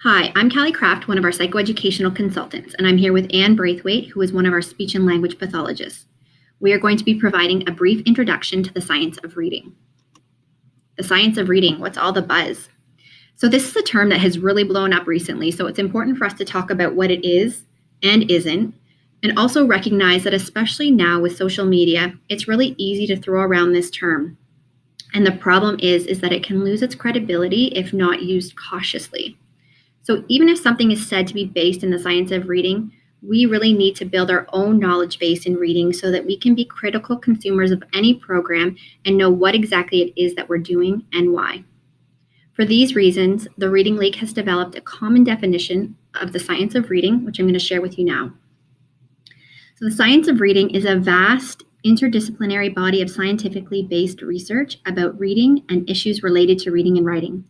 Hi, I'm Callie Kraft, one of our psychoeducational consultants, and I'm here with Anne Braithwaite, who is one of our speech and language pathologists. We are going to be providing a brief introduction to the science of reading. The science of reading, what's all the buzz? So this is a term that has really blown up recently, so it's important for us to talk about what it is and isn't, and also recognize that especially now with social media, it's really easy to throw around this term. And the problem is that it can lose its credibility if not used cautiously. So even if something is said to be based in the science of reading, we really need to build our own knowledge base in reading so that we can be critical consumers of any program and know what exactly it is that we're doing and why. For these reasons, the Reading League has developed a common definition of the science of reading, which I'm going to share with you now. So the science of reading is a vast interdisciplinary body of scientifically based research about reading and issues related to reading and writing.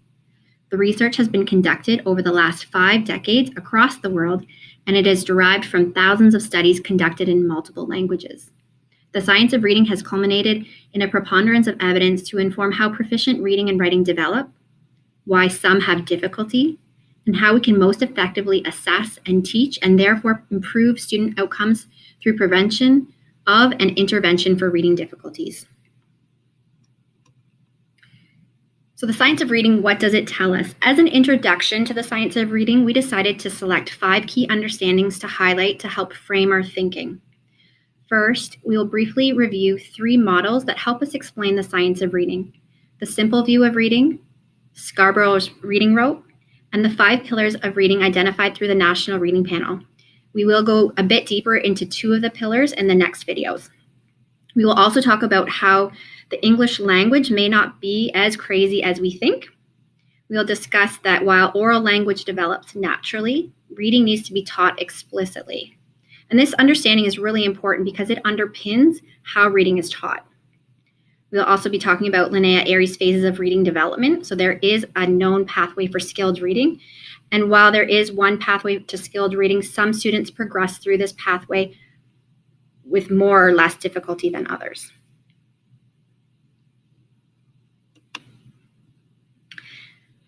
The research has been conducted over the last 5 decades across the world, and it is derived from thousands of studies conducted in multiple languages. The science of reading has culminated in a preponderance of evidence to inform how proficient reading and writing develop, why some have difficulty, and how we can most effectively assess and teach and therefore improve student outcomes through prevention of and intervention for reading difficulties. So the science of reading, what does it tell us? As an introduction to the science of reading, we decided to select 5 key understandings to highlight to help frame our thinking. First, we will briefly review 3 models that help us explain the science of reading: the simple view of reading, Scarborough's reading rope, and the 5 pillars of reading identified through the National Reading Panel. We will go a bit deeper into 2 of the pillars in the next videos. We will also talk about how the English language may not be as crazy as we think. We'll discuss that while oral language develops naturally, reading needs to be taught explicitly. And this understanding is really important because it underpins how reading is taught. We'll also be talking about Linnea Airey's phases of reading development. So there is a known pathway for skilled reading. And while there is one pathway to skilled reading, some students progress through this pathway with more or less difficulty than others.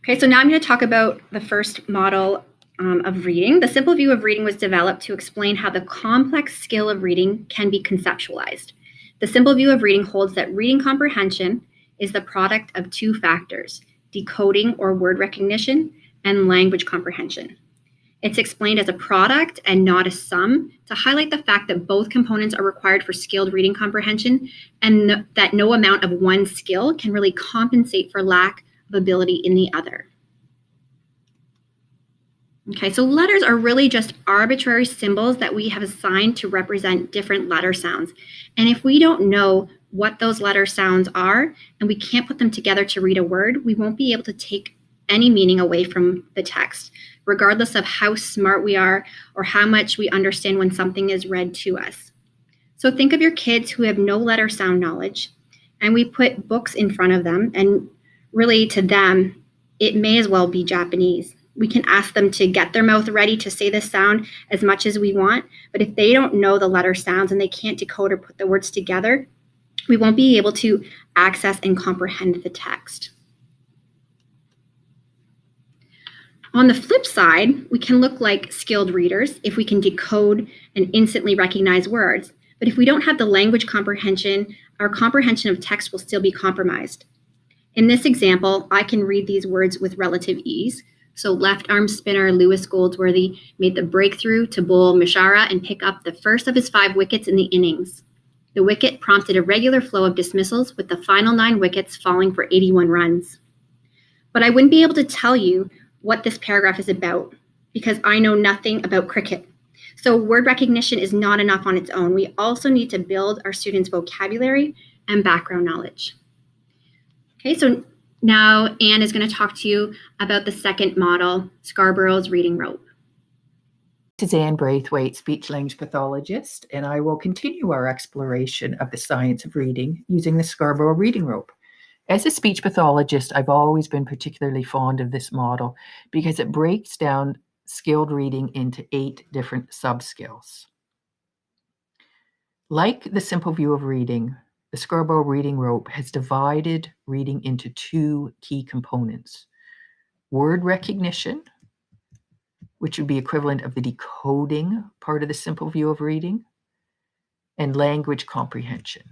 Okay, so now I'm going to talk about the first model of reading. The simple view of reading was developed to explain how the complex skill of reading can be conceptualized. The simple view of reading holds that reading comprehension is the product of 2 factors: decoding or word recognition and language comprehension. It's explained as a product and not a sum to highlight the fact that both components are required for skilled reading comprehension and that no amount of one skill can really compensate for lack of ability in the other. Okay, so letters are really just arbitrary symbols that we have assigned to represent different letter sounds. And if we don't know what those letter sounds are and we can't put them together to read a word, we won't be able to take any meaning away from the text, regardless of how smart we are or how much we understand when something is read to us. So think of your kids who have no letter sound knowledge, and we put books in front of them, and really to them, it may as well be Japanese. We can ask them to get their mouth ready to say this sound as much as we want, but if they don't know the letter sounds and they can't decode or put the words together, we won't be able to access and comprehend the text. On the flip side, we can look like skilled readers if we can decode and instantly recognize words. But if we don't have the language comprehension, our comprehension of text will still be compromised. In this example, I can read these words with relative ease. So left arm spinner Lewis Goldsworthy made the breakthrough to bowl Mishara and pick up the first of his 5 wickets in the innings. The wicket prompted a regular flow of dismissals, with the final 9 wickets falling for 81 runs. But I wouldn't be able to tell you what this paragraph is about because I know nothing about cricket. So word recognition is not enough on its own. We also need to build our students' vocabulary and background knowledge. Okay, so now Anne is going to talk to you about the second model, Scarborough's reading rope. This is Anne Braithwaite, speech-language pathologist, and I will continue our exploration of the science of reading using the Scarborough reading rope. As a speech pathologist, I've always been particularly fond of this model because it breaks down skilled reading into 8 different subskills. Like the simple view of reading, the Scarborough reading rope has divided reading into 2 key components: word recognition which would be equivalent of the decoding part of the simple view of reading, and language comprehension,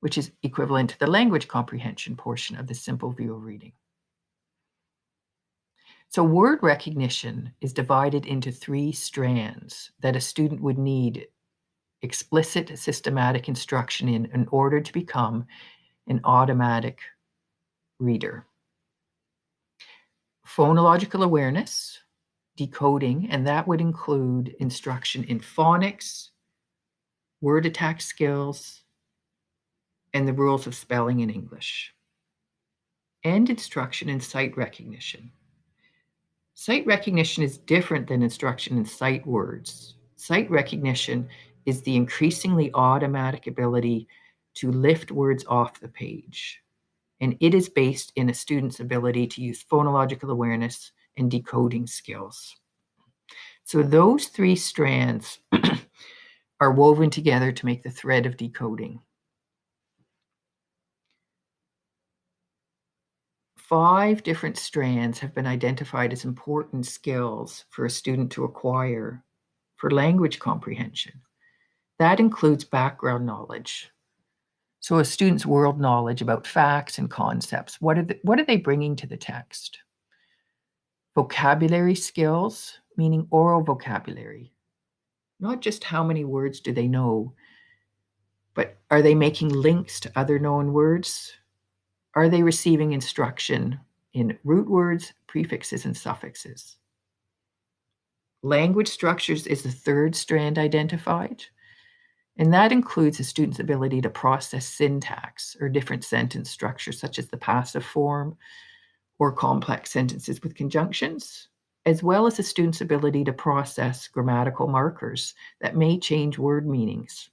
which is equivalent to the language comprehension portion of the simple view of reading. So word recognition is divided into 3 strands that a student would need explicit systematic instruction in order to become an automatic reader. Phonological awareness, decoding, and that would include instruction in phonics, word attack skills, and the rules of spelling in English, and instruction in sight recognition. Sight recognition is different than instruction in sight words. Sight recognition is the increasingly automatic ability to lift words off the page, and it is based in a student's ability to use phonological awareness and decoding skills. So those 3 strands are woven together to make the thread of decoding. 5 different strands have been identified as important skills for a student to acquire for language comprehension. That includes background knowledge. So a student's world knowledge about facts and concepts. What are they bringing to the text? Vocabulary skills, meaning oral vocabulary. Not just how many words do they know, but are they making links to other known words? Are they receiving instruction in root words, prefixes, and suffixes? Language structures is the 3rd strand identified, and that includes a student's ability to process syntax or different sentence structures, such as the passive form or complex sentences with conjunctions, as well as a student's ability to process grammatical markers that may change word meanings.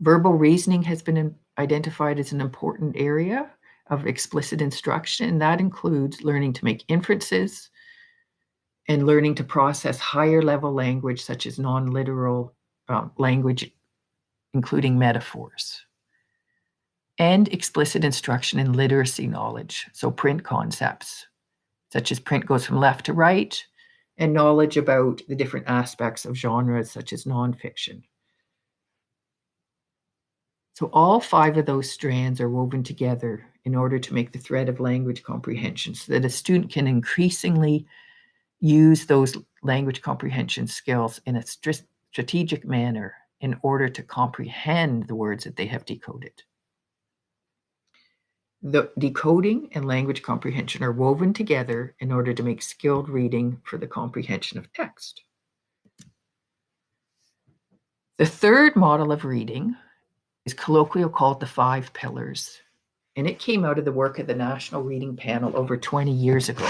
Verbal reasoning has been identified as an important area of explicit instruction, and that includes learning to make inferences and learning to process higher level language such as non-literal language, including metaphors, and explicit instruction in literacy knowledge, so print concepts, such as print goes from left to right, and knowledge about the different aspects of genres such as nonfiction. So all 5 of those strands are woven together in order to make the thread of language comprehension so that a student can increasingly use those language comprehension skills in a strategic manner in order to comprehend the words that they have decoded. The decoding and language comprehension are woven together in order to make skilled reading for the comprehension of text. The 3rd model of reading is colloquially called the 5 pillars, and it came out of the work of the National Reading Panel over 20 years ago.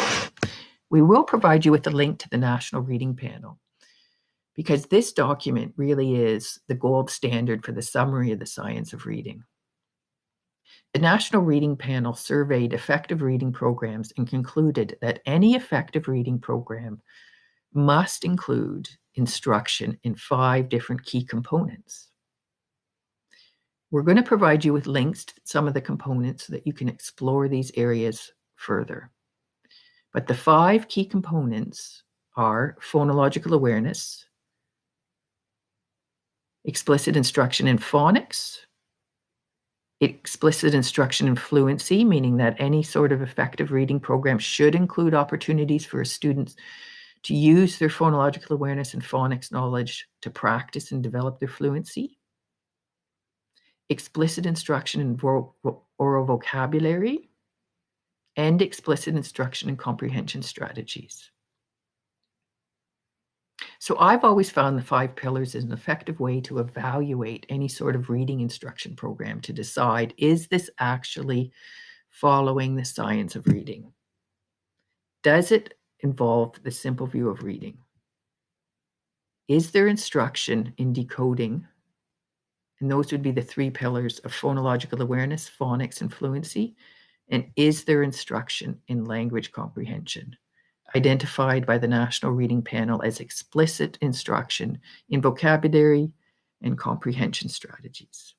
We will provide you with a link to the National Reading Panel because this document really is the gold standard for the summary of the science of reading. The National Reading Panel surveyed effective reading programs and concluded that any effective reading program must include instruction in 5 different key components. We're going to provide you with links to some of the components so that you can explore these areas further. But the 5 key components are phonological awareness, explicit instruction in phonics, explicit instruction in fluency, meaning that any sort of effective reading program should include opportunities for students to use their phonological awareness and phonics knowledge to practice and develop their fluency, explicit instruction in oral vocabulary, and explicit instruction in comprehension strategies. So I've always found the 5 pillars as an effective way to evaluate any sort of reading instruction program to decide, is this actually following the science of reading? Does it involve the simple view of reading? Is there instruction in decoding? And those would be the 3 pillars of phonological awareness, phonics, and fluency. And is there instruction in language comprehension, identified by the National Reading Panel as explicit instruction in vocabulary and comprehension strategies?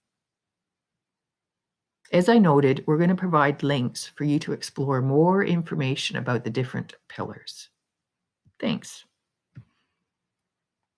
As I noted, we're going to provide links for you to explore more information about the different pillars. Thanks.